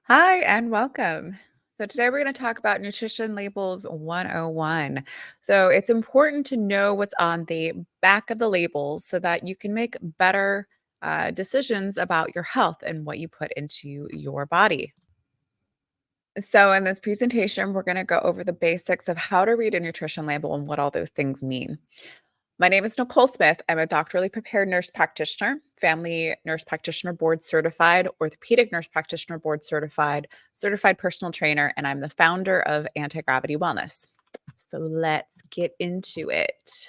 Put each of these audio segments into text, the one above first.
Hi, and welcome. So, today we're going to talk about Nutrition Labels 101. So, it's important to know what's on the back of the labels so that you can make better decisions about your health and what you put into your body. So, in this presentation, we're going to go over the basics of how to read a nutrition label and what all those things mean. My name is Nicole Smith. I'm a doctorally prepared nurse practitioner, family nurse practitioner board certified, orthopedic nurse practitioner board certified, certified personal trainer, and I'm the founder of Antigravity Wellness. So let's get into it.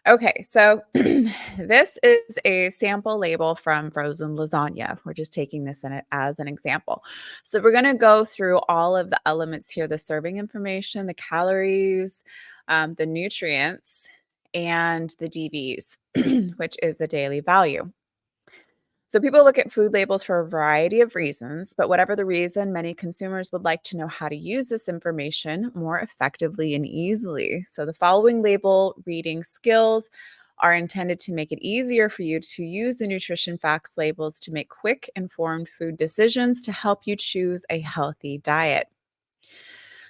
Okay, so this is a sample label from frozen lasagna. We're just taking this in it as an example. So we're going to go through all of the elements here, the serving information, the calories, the nutrients, and the DVs, which is the daily value. So people look at food labels for a variety of reasons, but whatever the reason, many consumers would like to know how to use this information more effectively and easily. So the following label reading skills are intended to make it easier for you to use the nutrition facts labels to make quick, informed food decisions to help you choose a healthy diet.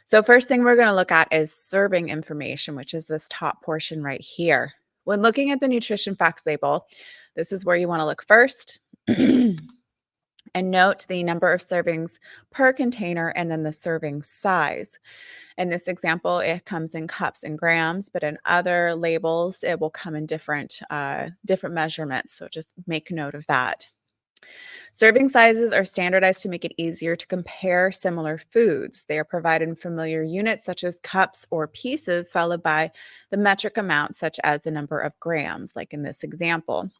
So first thing we're going to look at is serving information, which is this top portion right here. When looking at the nutrition facts label, this is where you want to look first. And note the number of servings per container and then the serving size. In this example, it comes in cups and grams, but in other labels, it will come in different measurements. So just make note of that. Serving sizes are standardized to make it easier to compare similar foods. They are provided in familiar units such as cups or pieces, followed by the metric amount, such as the number of grams, like in this example.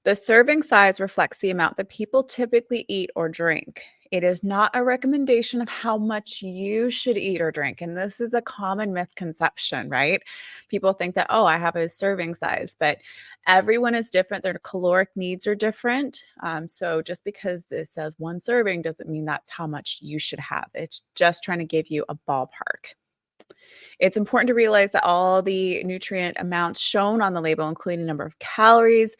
The serving size reflects the amount that people typically eat or drink. It is not a recommendation of how much you should eat or drink. And this is a common misconception, right? People think that, oh, I have a serving size, but everyone is different. Their caloric needs are different. So just because this says one serving doesn't mean that's how much you should have. It's just trying to give you a ballpark. It's important to realize that all the nutrient amounts shown on the label, including the number of calories,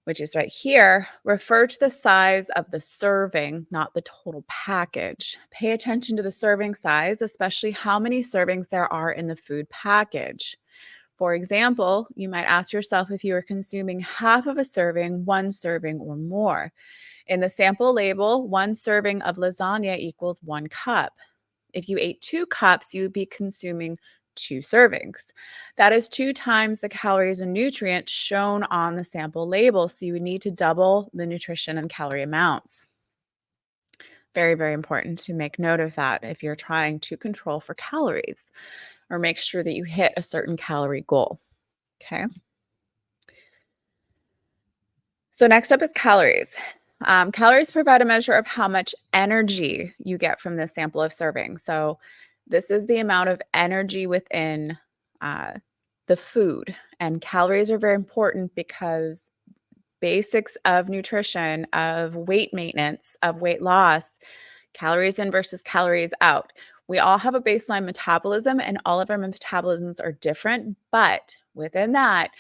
which is right here, refer to the size of the serving, not the total package. Pay attention to the serving size, especially how many servings there are in the food package. For example, you might ask yourself if you are consuming half of a serving, one serving, or more. In the sample label, one serving of lasagna equals 1 cup. If you ate 2 cups, you would be consuming 2 servings. That is 2 times the calories and nutrients shown on the sample label. So you would need to double the nutrition and calorie amounts. Very, very important to make note of that if you're trying to control for calories or make sure that you hit a certain calorie goal. Okay. So next up is calories. Calories provide a measure of how much energy you get from this sample of serving. So this is the amount of energy within uh, the food. And calories are very important because basics of nutrition, of weight maintenance, of weight loss, calories in versus calories out. We all have a baseline metabolism and all of our metabolisms are different, but within that,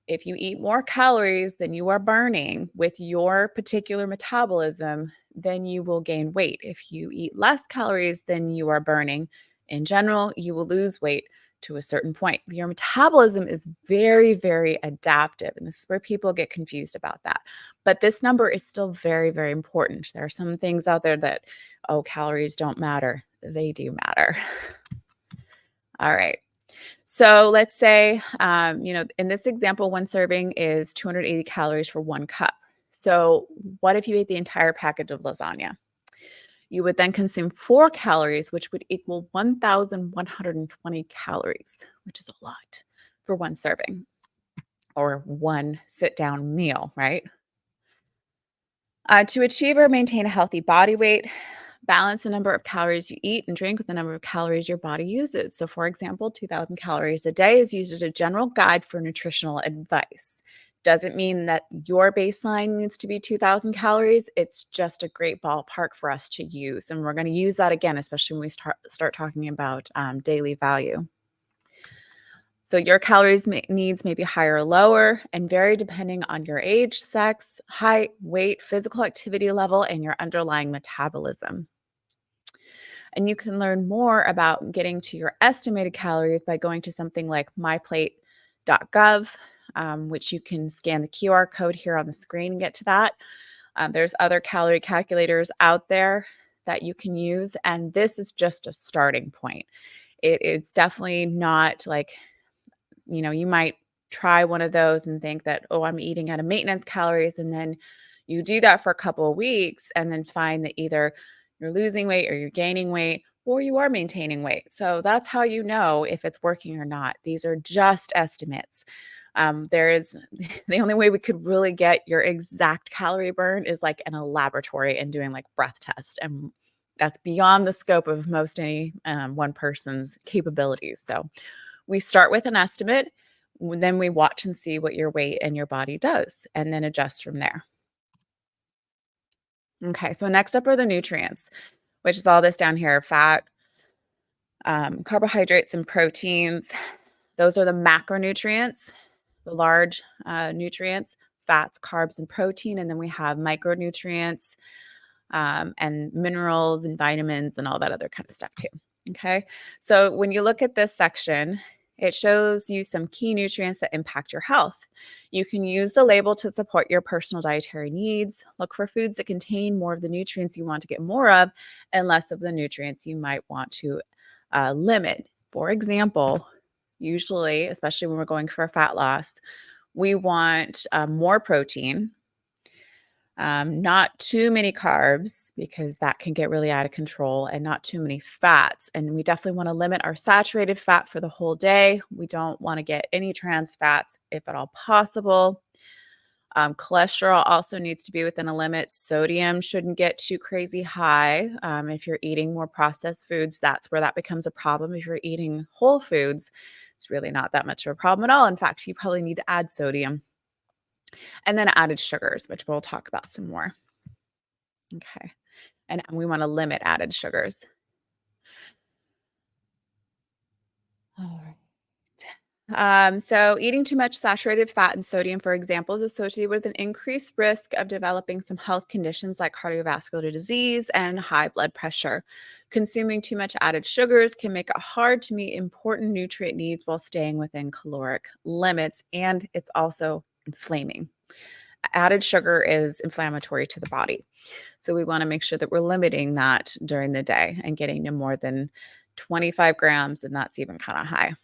if you eat more calories than you are burning with your particular metabolism, then you will gain weight. If you eat less calories than you are burning, in general, you will lose weight to a certain point. Your metabolism is very, very adaptive. And this is where people get confused about that. But this number is still very, very important. There are some things out there that, oh, calories don't matter. They do matter. All right. So let's say, in this example, one serving is 280 calories for 1 cup. So what if you ate the entire package of lasagna? You would then consume 4 calories, which would equal 1,120 calories, which is a lot for one serving or one sit down meal, right? To achieve or maintain a healthy body weight, balance the number of calories you eat and drink with the number of calories your body uses. So, for example, 2,000 calories a day is used as a general guide for nutritional advice. Doesn't mean that your baseline needs to be 2,000 calories. It's just a great ballpark for us to use. And we're going to use that again, especially when we start talking about daily value. So your needs may be higher or lower and vary depending on your age, sex, height, weight, physical activity level, and your underlying metabolism. And you can learn more about getting to your estimated calories by going to something like myplate.gov, which you can scan the QR code here on the screen and get to that. There's other calorie calculators out there that you can use, and this is just a starting point. It's definitely not like, you might try one of those and think that, oh, I'm eating at a maintenance calories. And then you do that for a couple of weeks and then find that either you're losing weight or you're gaining weight or you are maintaining weight. So that's how you know if it's working or not. These are just estimates. There is the only way we could really get your exact calorie burn is like in a laboratory and doing like breath test. And that's beyond the scope of most any one person's capabilities. So we start with an estimate, then we watch and see what your weight and your body does, and then adjust from there. Okay, so next up are the nutrients, which is all this down here: fat, carbohydrates, and proteins. Those are the macronutrients, the large nutrients, fats, carbs, and protein. And then we have micronutrients, and minerals and vitamins and all that other kind of stuff too. Okay. So when you look at this section, it shows you some key nutrients that impact your health. You can use the label to support your personal dietary needs. Look for foods that contain more of the nutrients you want to get more of and less of the nutrients you might want to limit. For example, usually, especially when we're going for fat loss, we want more protein, not too many carbs because that can get really out of control, and not too many fats. And we definitely want to limit our saturated fat for the whole day. We don't want to get any trans fats if at all possible. Cholesterol also needs to be within a limit. Sodium shouldn't get too crazy high. If you're eating more processed foods, that's where that becomes a problem. If you're eating whole foods, it's really not that much of a problem at all. In fact, you probably need to add sodium. And then added sugars, which we'll talk about some more. Okay. And we want to limit added sugars. All right. So eating too much saturated fat and sodium, for example, is associated with an increased risk of developing some health conditions like cardiovascular disease and high blood pressure. Consuming too much added sugars can make it hard to meet important nutrient needs while staying within caloric limits, and it's also inflaming. Added sugar is inflammatory to the body. So we want to make sure that we're limiting that during the day and getting to more than 25 grams, and that's even kind of high.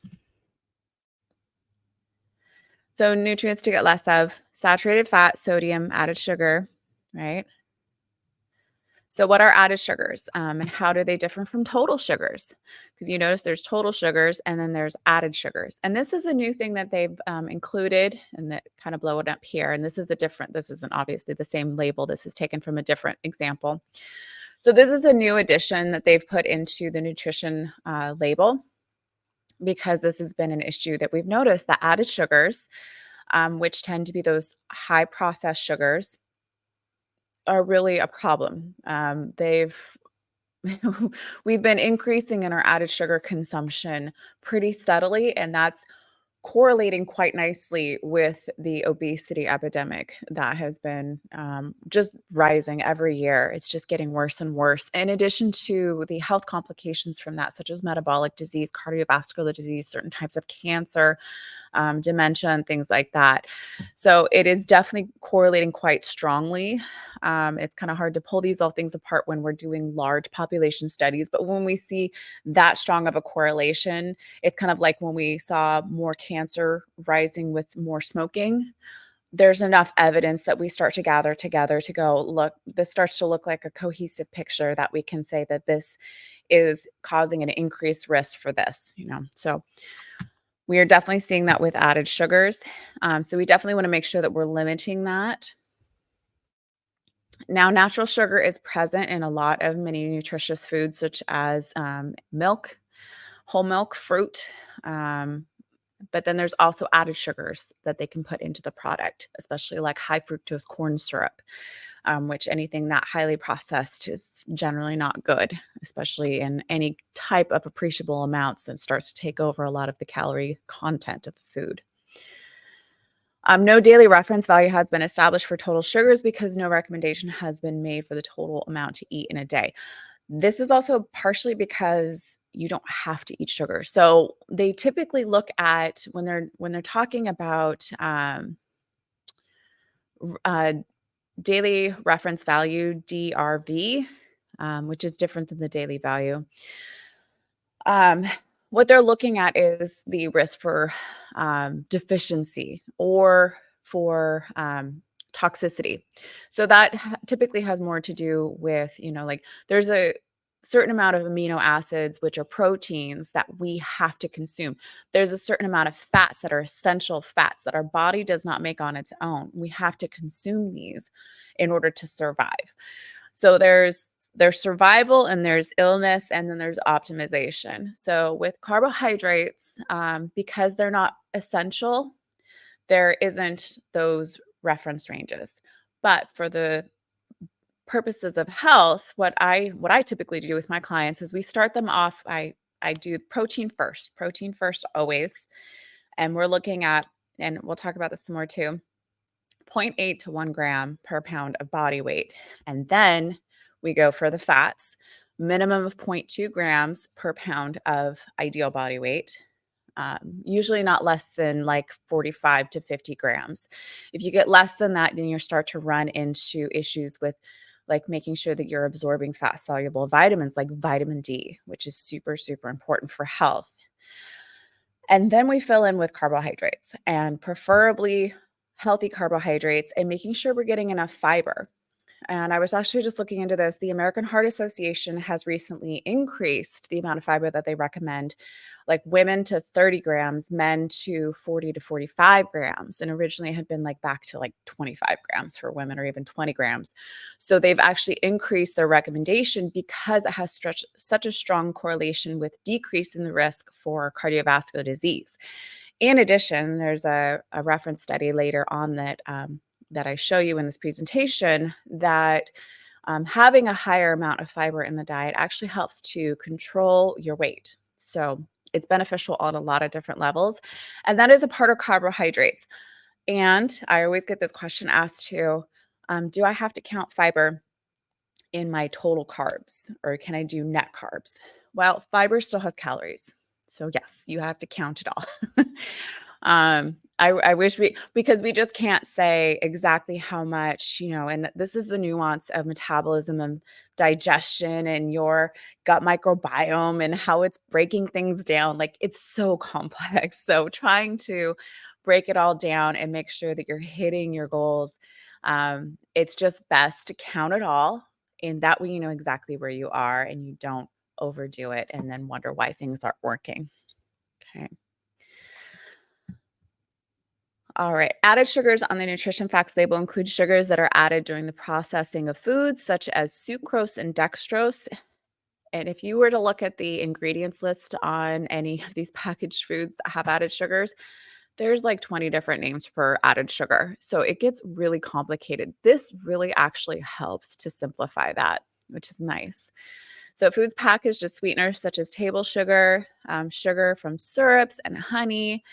So nutrients to get less of: saturated fat, sodium, added sugar, right? So what are added sugars, and how do they differ from total sugars? Because you notice there's total sugars and then there's added sugars. And this is a new thing that they've included and that kind of blow it up here. And this isn't obviously the same label. This is taken from a different example. So this is a new addition that they've put into the nutrition label, because this has been an issue that we've noticed, that added sugars, which tend to be those high processed sugars, are really a problem. We've been increasing in our added sugar consumption pretty steadily, and that's correlating quite nicely with the obesity epidemic that has been just rising every year. It's just getting worse and worse. In addition to the health complications from that, such as metabolic disease, cardiovascular disease, certain types of cancer, dementia, and things like that. So it is definitely correlating quite strongly. It's kind of hard to pull these all things apart when we're doing large population studies, but when we see that strong of a correlation, it's kind of like when we saw more cancer rising with more smoking. There's enough evidence that we start to gather together to go, look, this starts to look like a cohesive picture that we can say that this is causing an increased risk for this. So we are definitely seeing that with added sugars. So we definitely want to make sure that we're limiting that. Now, natural sugar is present in a lot of many nutritious foods, such as milk, whole milk, fruit, um, But then there's also added sugars that they can put into the product, especially like high fructose corn syrup, which anything that highly processed is generally not good, especially in any type of appreciable amounts and starts to take over a lot of the calorie content of the food. No daily reference value has been established for total sugars because no recommendation has been made for the total amount to eat in a day. This is also partially because you don't have to eat sugar. So they typically look at when they're talking about uh, daily reference value (DRV), which is different than the daily value. Um, what they're looking at is the risk for deficiency or for toxicity. So that typically has more to do with, like there's a certain amount of amino acids, which are proteins that we have to consume. There's a certain amount of fats that are essential fats that our body does not make on its own. We have to consume these in order to survive. So there's survival and there's illness and then there's optimization. So with carbohydrates, because they're not essential, there isn't those reference ranges. But for the purposes of health, what I typically do with my clients is we start them off. I do protein first always, and we're looking at, and we'll talk about this some more too, zero point 0.8 to 1 gram per pound of body weight. And then we go for the fats, minimum of zero point 0.2 grams per pound of ideal body weight, usually not less than like 45 to 50 grams. If you get less than that, then you start to run into issues with like making sure that you're absorbing fat soluble vitamins like vitamin D, which is super, super important for health. And then we fill in with carbohydrates and preferably healthy carbohydrates and making sure we're getting enough fiber. And I was actually just looking into this. The American Heart Association has recently increased the amount of fiber that they recommend, like women to 30 grams, men to 40 to 45 grams. And originally it had been like back to like 25 grams for women or even 20 grams. So they've actually increased their recommendation because it has such a strong correlation with decrease in the risk for cardiovascular disease. In addition, there's a reference study later on that I show you in this presentation that having a higher amount of fiber in the diet actually helps to control your weight. So it's beneficial on a lot of different levels. And that is a part of carbohydrates. And I always get this question asked too, do I have to count fiber in my total carbs or can I do net carbs? Well, fiber still has calories. So yes, you have to count it all. I wish because we just can't say exactly how much, and this is the nuance of metabolism and digestion and your gut microbiome and how it's breaking things down. Like it's so complex. So trying to break it all down and make sure that you're hitting your goals. It's just best to count it all. And that way, you know exactly where you are and you don't overdo it and then wonder why things aren't working. Okay. All right. Added sugars on the nutrition facts label include sugars that are added during the processing of foods, such as sucrose and dextrose. And if you were to look at the ingredients list on any of these packaged foods that have added sugars, there's like 20 different names for added sugar. So it gets really complicated. This really actually helps to simplify that, which is nice. So foods packaged as sweeteners such as table sugar, sugar from syrups and honey,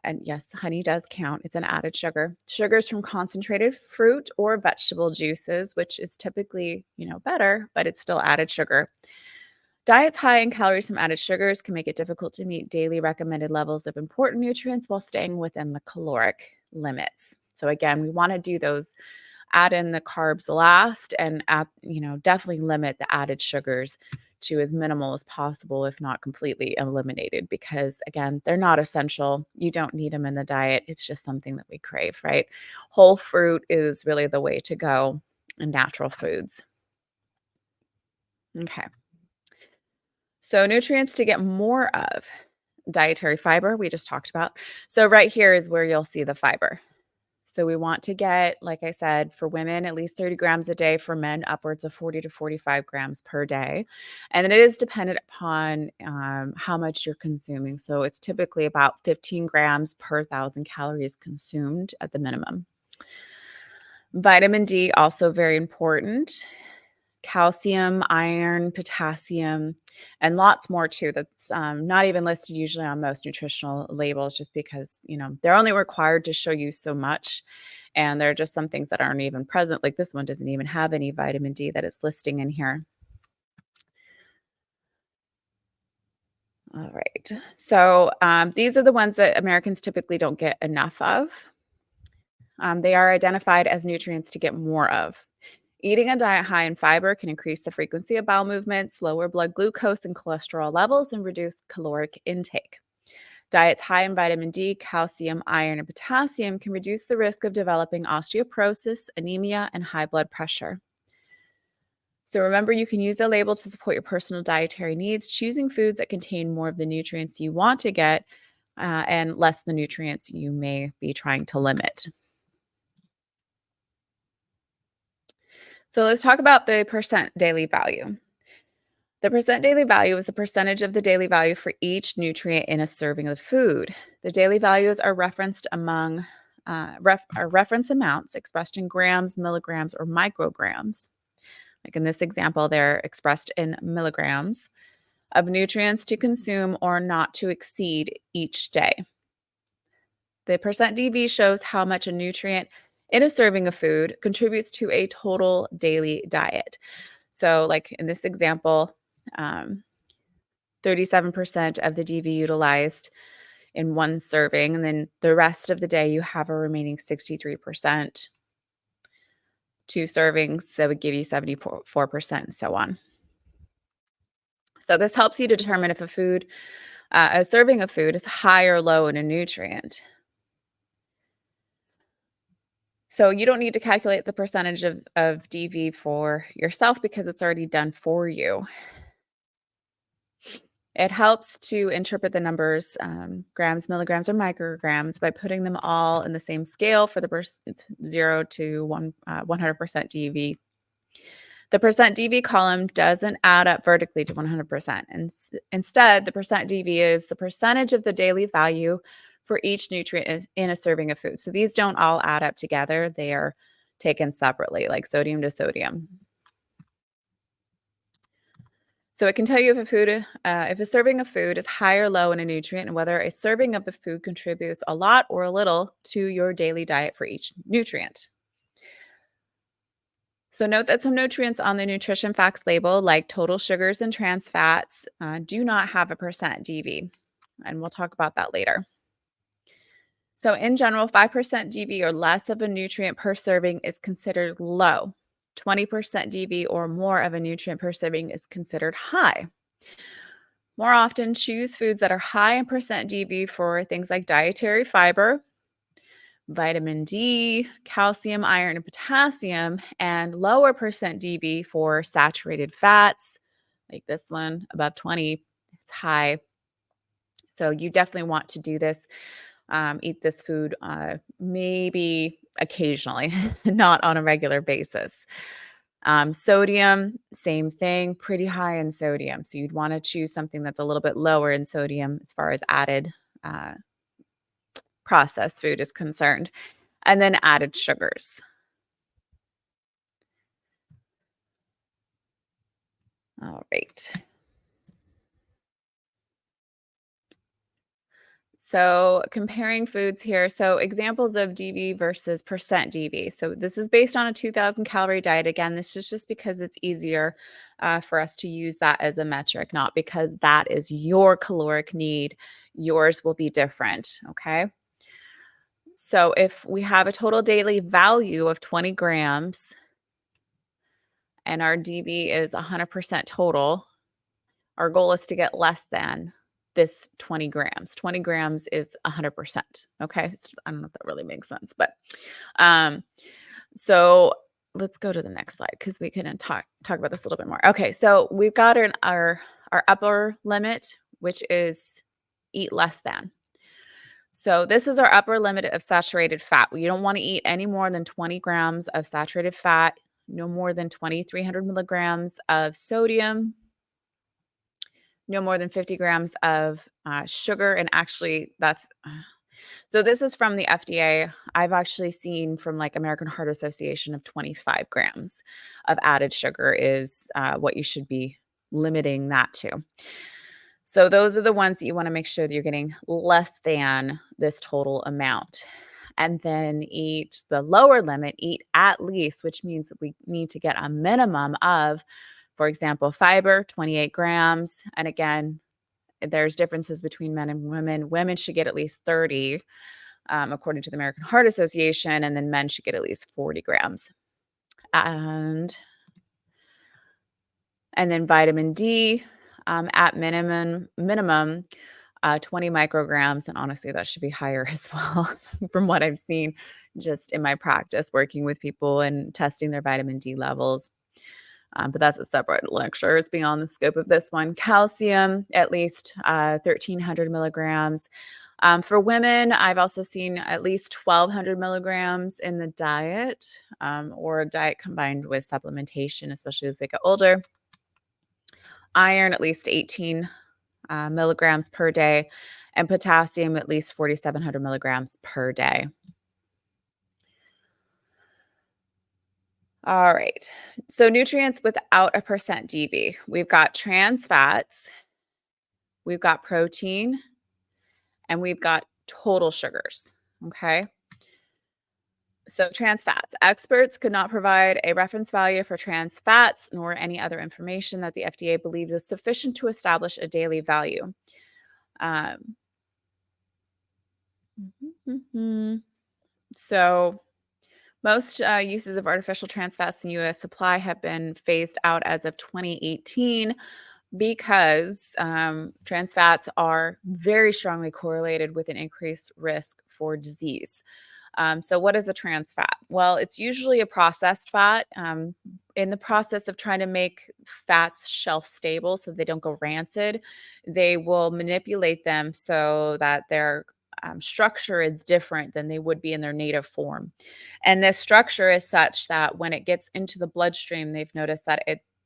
and yes, honey does count. It's an added sugar. Sugars from concentrated fruit or vegetable juices, which is typically, better, but it's still added sugar. Diets high in calories from added sugars can make it difficult to meet daily recommended levels of important nutrients while staying within the caloric limits. So again, we want to do those, add in the carbs last and definitely limit the added sugars to as minimal as possible, if not completely eliminated, because again, they're not essential. You don't need them in the diet. It's just something that we crave, right? Whole fruit is really the way to go, and natural foods. Okay. So nutrients to get more of. Dietary fiber, we just talked about. So right here is where you'll see the fiber. So we want to get, like I said, for women, at least 30 grams a day, for men, upwards of 40 to 45 grams per day. And then it is dependent upon how much you're consuming. So it's typically about 15 grams per 1,000 calories consumed at the minimum. Vitamin D, also very important. Calcium, iron, potassium, and lots more too. That's not even listed usually on most nutritional labels, just because they're only required to show you so much, and there are just some things that aren't even present. Like this one doesn't even have any vitamin D that it's listing in here. All right, so these are the ones that Americans typically don't get enough of. They are identified as nutrients to get more of. Eating a diet high in fiber can increase the frequency of bowel movements, lower blood glucose and cholesterol levels, and reduce caloric intake. Diets high in vitamin D, calcium, iron, and potassium can reduce the risk of developing osteoporosis, anemia, and high blood pressure. So remember, you can use a label to support your personal dietary needs, choosing foods that contain more of the nutrients you want to get and less the nutrients you may be trying to limit. So let's talk about the percent daily value. The percent daily value is the percentage of the daily value for each nutrient in a serving of food. The daily values are referenced among are reference amounts expressed in grams, milligrams, or micrograms. Like in this example, they're expressed in milligrams of nutrients to consume or not to exceed each day. The percent DV shows how much a nutrient in a serving of food contributes to a total daily diet. So, like in this example, um, 37% of the DV utilized in one serving, and then the rest of the day you have a remaining 63%. Two servings, that would give you 74%, and so on. So this helps you determine if a serving of food is high or low in a nutrient. So you don't need to calculate the percentage of DV for yourself because it's already done for you. It helps to interpret the numbers, grams, milligrams, or micrograms by putting them all in the same scale for the 0 to 100% DV. The percent DV column doesn't add up vertically to 100%. And instead, the percent DV is the percentage of the daily value for each nutrient in a serving of food. So these don't all add up together. They are taken separately, like sodium to sodium. So it can tell you if a serving of food is high or low in a nutrient, and whether a serving of the food contributes a lot or a little to your daily diet for each nutrient. So note that some nutrients on the nutrition facts label, like total sugars and trans fats, do not have a percent DV, and we'll talk about that later. So in general, 5% DV or less of a nutrient per serving is considered low. 20% DV or more of a nutrient per serving is considered high. More often, choose foods that are high in percent DV for things like dietary fiber, vitamin D, calcium, iron, and potassium, and lower percent DV for saturated fats, like this one, above 20, it's high. So you definitely want to do this. Eat this food maybe occasionally, not on a regular basis. Sodium, same thing, pretty high in sodium. So you'd want to choose something that's a little bit lower in sodium as far as added uh, processed food is concerned. And then added sugars. All right. So comparing foods here. So examples of DV versus percent DV. So this is based on a 2,000 calorie diet. Again, this is just because it's easier for us to use that as a metric, not because that is your caloric need. Yours will be different. Okay. So if we have a total daily value of 20 grams and our DV is 100% total, our goal is to get less than this 20 grams. 20 grams is 100%. Okay. I don't know if that really makes sense, but um, so let's go to the next slide because we can talk about this a little bit more. Okay. So we've got our upper limit, which is eat less than. So this is our upper limit of saturated fat. You don't want to eat any more than 20 grams of saturated fat, no more than 2,300 milligrams of sodium, no more than 50 grams of sugar. And actually, that's so this is from the FDA. I've actually seen from like American Heart Association of 25 grams of added sugar is what you should be limiting that to. So those are the ones that you want to make sure that you're getting less than this total amount. And then eat the lower limit, eat at least, which means that we need to get a minimum of, for example, fiber, 28 grams. And again, there's differences between men and women. Women should get at least 30, according to the American Heart Association, and then men should get at least 40 grams. And and then vitamin D, at minimum 20 micrograms, and honestly, that should be higher as well from what I've seen just in my practice working with people and testing their vitamin D levels. But that's a separate lecture. It's beyond the scope of this one. Calcium, at least 1,300 milligrams. For women, I've also seen at least 1,200 milligrams in the diet, or a diet combined with supplementation, especially as they get older. Iron, at least 18 milligrams per day, and potassium, at least 4,700 milligrams per day. All right. So nutrients without a percent DV. We've got trans fats, we've got protein, and we've got total sugars. Okay. So trans fats. Experts could not provide a reference value for trans fats nor any other information that the FDA believes is sufficient to establish a daily value. Um, so most uses of artificial trans fats in the U.S. supply have been phased out as of 2018 because trans fats are very strongly correlated with an increased risk for disease. So what is a trans fat? Well, it's usually a processed fat. In the process of trying to make fats shelf stable so they don't go rancid, they will manipulate them so that their structure is different than they would be in their native form. And this structure is such that when it gets into the bloodstream, they've noticed that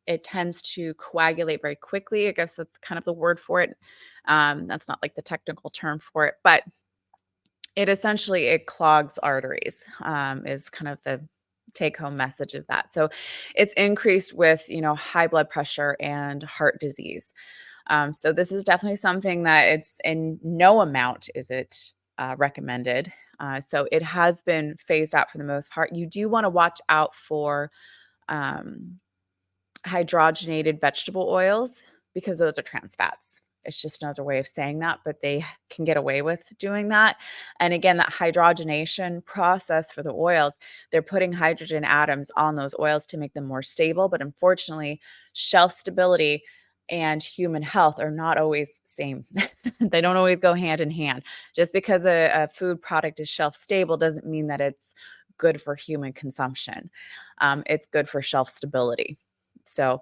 it tends to coagulate very quickly. I guess that's kind of the word for it. That's not like the technical term for it, but it clogs arteries, is kind of the take home message of that. So it's increased with, high blood pressure and heart disease. So this is definitely something that it's in no amount is it recommended. So it has been phased out for the most part. You do want to watch out for um, hydrogenated vegetable oils because those are trans fats. It's just another way of saying that, but they can get away with doing that. And again, that hydrogenation process for the oils, they're putting hydrogen atoms on those oils to make them more stable. But unfortunately, shelf stability and human health are not always same. They don't always go hand in hand. Just because a food product is shelf stable doesn't mean that it's good for human consumption. It's good for shelf stability. So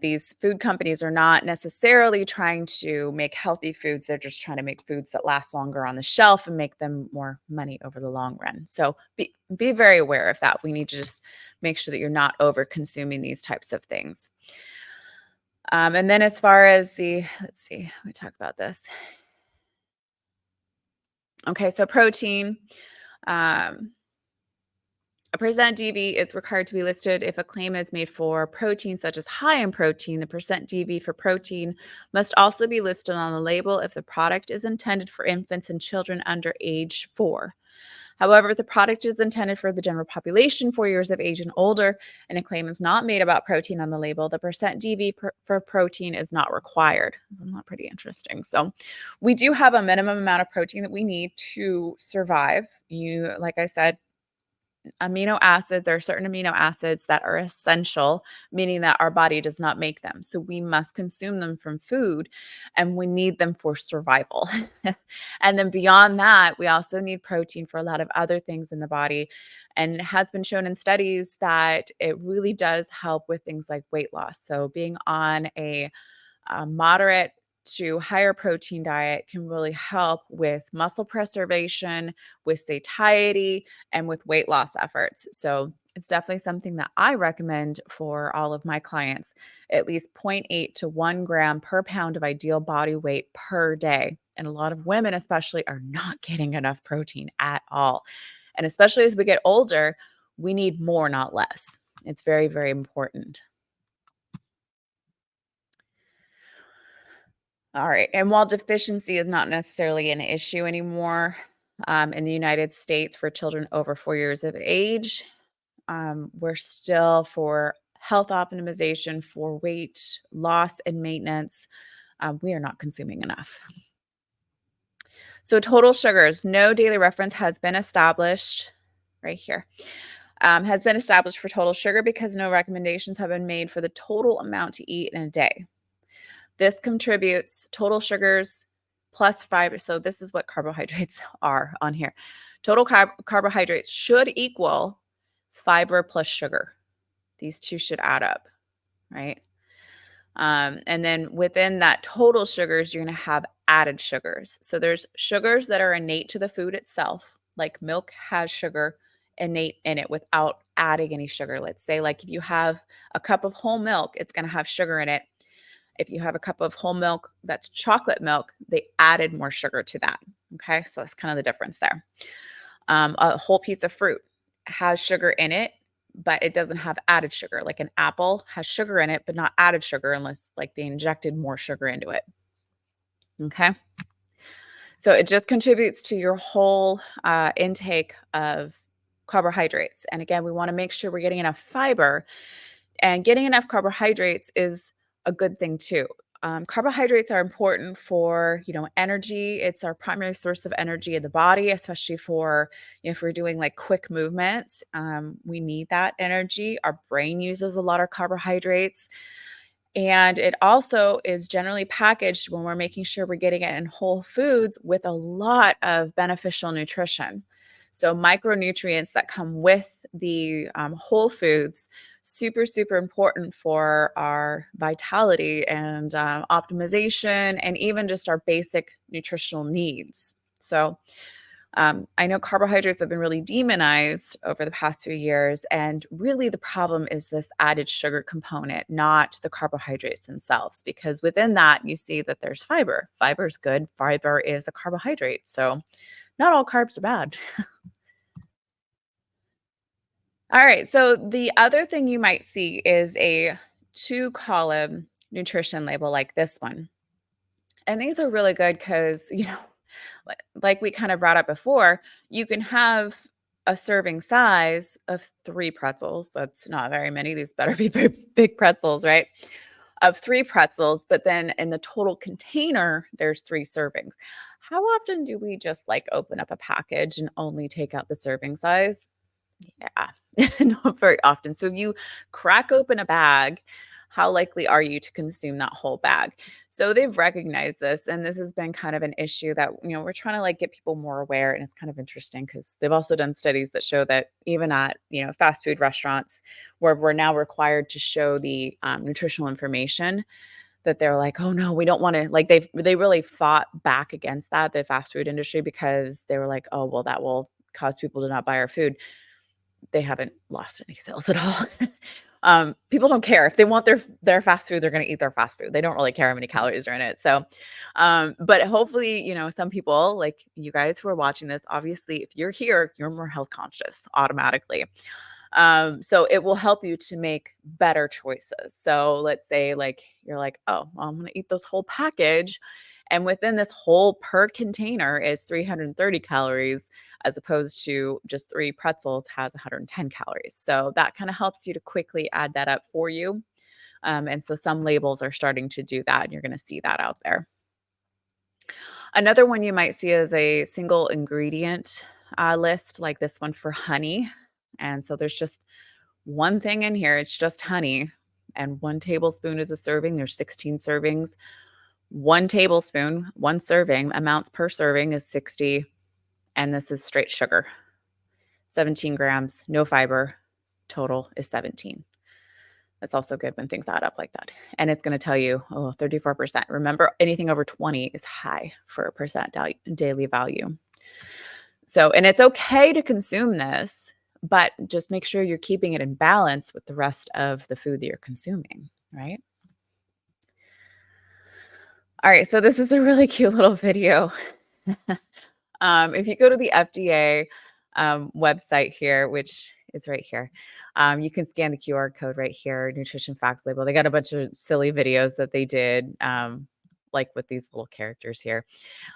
these food companies are not necessarily trying to make healthy foods. They're just trying to make foods that last longer on the shelf and make them more money over the long run. So be very aware of that. We need to just make sure that you're not over consuming these types of things. And then as far as let's see, let me talk about this. Okay, so protein. Um, A percent DV is required to be listed if a claim is made for protein, such as high in protein. The percent DV for protein must also be listed on the label if the product is intended for infants and children under age 4. However, if the product is intended for the general population 4 years of age and older, and a claim is not made about protein on the label, the percent DV for protein is not required. Isn't that pretty interesting? So we do have a minimum amount of protein that we need to survive. Like I said, amino acids, there are certain amino acids that are essential, meaning that our body does not make them. So we must consume them from food and we need them for survival. And then beyond that, we also need protein for a lot of other things in the body. And it has been shown in studies that it really does help with things like weight loss. So being on a moderate to higher protein diet can really help with muscle preservation, with satiety, and with weight loss efforts. So it's definitely something that I recommend for all of my clients, at least zero point 0.8 to 1 gram per pound of ideal body weight per day. And a lot of women, especially, are not getting enough protein at all. And especially as we get older, we need more, not less. It's very, very important. All right. And while deficiency is not necessarily an issue anymore in the United States for children over 4 years of age, we're still for health optimization, for weight loss and maintenance. We are not consuming enough. So, total sugars, no daily reference has been established right here. Has been established for total sugar because no recommendations have been made for the total amount to eat in a day. This contributes total sugars plus fiber. So this is what carbohydrates are on here. Total carbohydrates should equal fiber plus sugar. These two should add up, right? And then within that total sugars, you're going to have added sugars. So there's sugars that are innate to the food itself, like milk has sugar innate in it without adding any sugar. Let's say, like if you have a cup of whole milk, it's going to have sugar in it. If you have a cup of whole milk that's chocolate milk, they added more sugar to that. Okay, so that's kind of the difference there. A whole piece of fruit has sugar in it, but it doesn't have added sugar. Like an apple has sugar in it, but not added sugar unless like they injected more sugar into it. Okay, so it just contributes to your whole intake of carbohydrates. And again, we want to make sure we're getting enough fiber, and getting enough carbohydrates is a good thing too. Carbohydrates are important for, energy. It's our primary source of energy in the body, especially for, if we're doing like quick movements. We need that energy. Our brain uses a lot of carbohydrates. And it also is generally packaged when we're making sure we're getting it in whole foods with a lot of beneficial nutrition. So, micronutrients that come with the whole foods, super, super important for our vitality and optimization, and even just our basic nutritional needs. So, I know carbohydrates have been really demonized over the past few years, and really the problem is this added sugar component, not the carbohydrates themselves, because within that you see that there's fiber. Fiber is good. Fiber is a carbohydrate. So not all carbs are bad. All right. So the other thing you might see is a 2-column nutrition label like this one. And these are really good because, like we kind of brought up before, you can have a serving size of 3 pretzels. That's not very many. These better be big, big pretzels, right? Of 3 pretzels, but then in the total container, there's 3 servings. How often do we just like open up a package and only take out the serving size? Yeah, not very often. So if you crack open a bag, how likely are you to consume that whole bag? So they've recognized this, and this has been kind of an issue that, we're trying to like get people more aware. And it's kind of interesting because they've also done studies that show that even at, fast food restaurants where we're now required to show the nutritional information, that they're like, oh no, we don't want to, like they really fought back against that, the fast food industry, because they were like, oh, well, that will cause people to not buy our food. They haven't lost any sales at all. People don't care. If they want their fast food, they're gonna eat their fast food. They don't really care how many calories are in it. So, but hopefully, some people like you guys who are watching this, obviously, if you're here, you're more health conscious automatically. So it will help you to make better choices. So let's say like you're like, oh, well, I'm gonna eat this whole package. And within this whole per container is 330 calories, as opposed to just 3 pretzels has 110 calories. So that kind of helps you to quickly add that up for you. And so some labels are starting to do that, and you're going to see that out there. Another one you might see is a single ingredient list, like this one for honey. And so there's just one thing in here, it's just honey. And 1 tablespoon is a serving. There's 16 servings. 1 tablespoon, 1 serving, amounts per serving is 60. And this is straight sugar, 17 grams, no fiber, total is 17. That's also good when things add up like that. And it's going to tell you, oh, 34%. Remember, anything over 20 is high for a daily value. So, and it's okay to consume this, but just make sure you're keeping it in balance with the rest of the food that you're consuming, right? All right, so this is a really cute little video. If you go to the FDA website here, which is right here, you can scan the QR code right here, nutrition facts label. They got a bunch of silly videos that they did, like with these little characters here.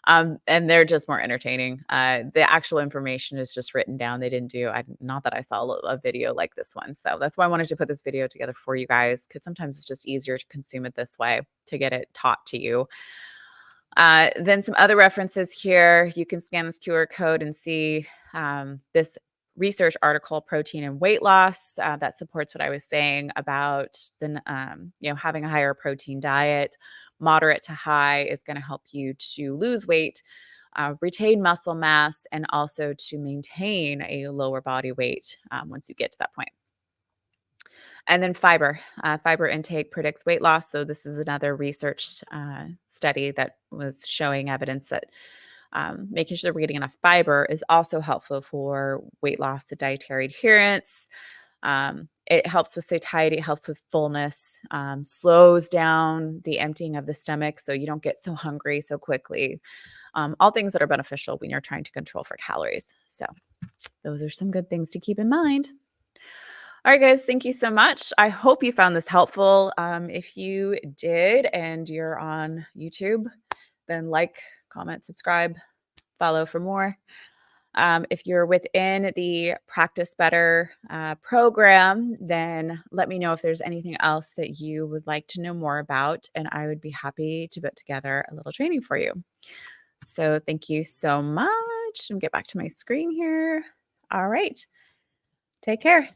And they're just more entertaining. The actual information is just written down. They didn't do, not that I saw a video like this one. So that's why I wanted to put this video together for you guys, because sometimes it's just easier to consume it this way, to get it taught to you. Then some other references here. You can scan this QR code and see this research article, Protein and Weight Loss, that supports what I was saying about having a higher protein diet. Moderate to high is going to help you to lose weight, retain muscle mass, and also to maintain a lower body weight once you get to that point. And then fiber. Fiber intake predicts weight loss. So this is another research study that was showing evidence that making sure we're getting enough fiber is also helpful for weight loss and dietary adherence. It helps with satiety, it helps with fullness, slows down the emptying of the stomach so you don't get so hungry so quickly. All things that are beneficial when you're trying to control for calories. So those are some good things to keep in mind. All right, guys, thank you so much. I hope you found this helpful. If you did and you're on YouTube, then like, comment, subscribe, follow for more. If you're within the Practice Better program, then let me know if there's anything else that you would like to know more about, and I would be happy to put together a little training for you. So thank you so much. Get back to my screen here. All right. Take care.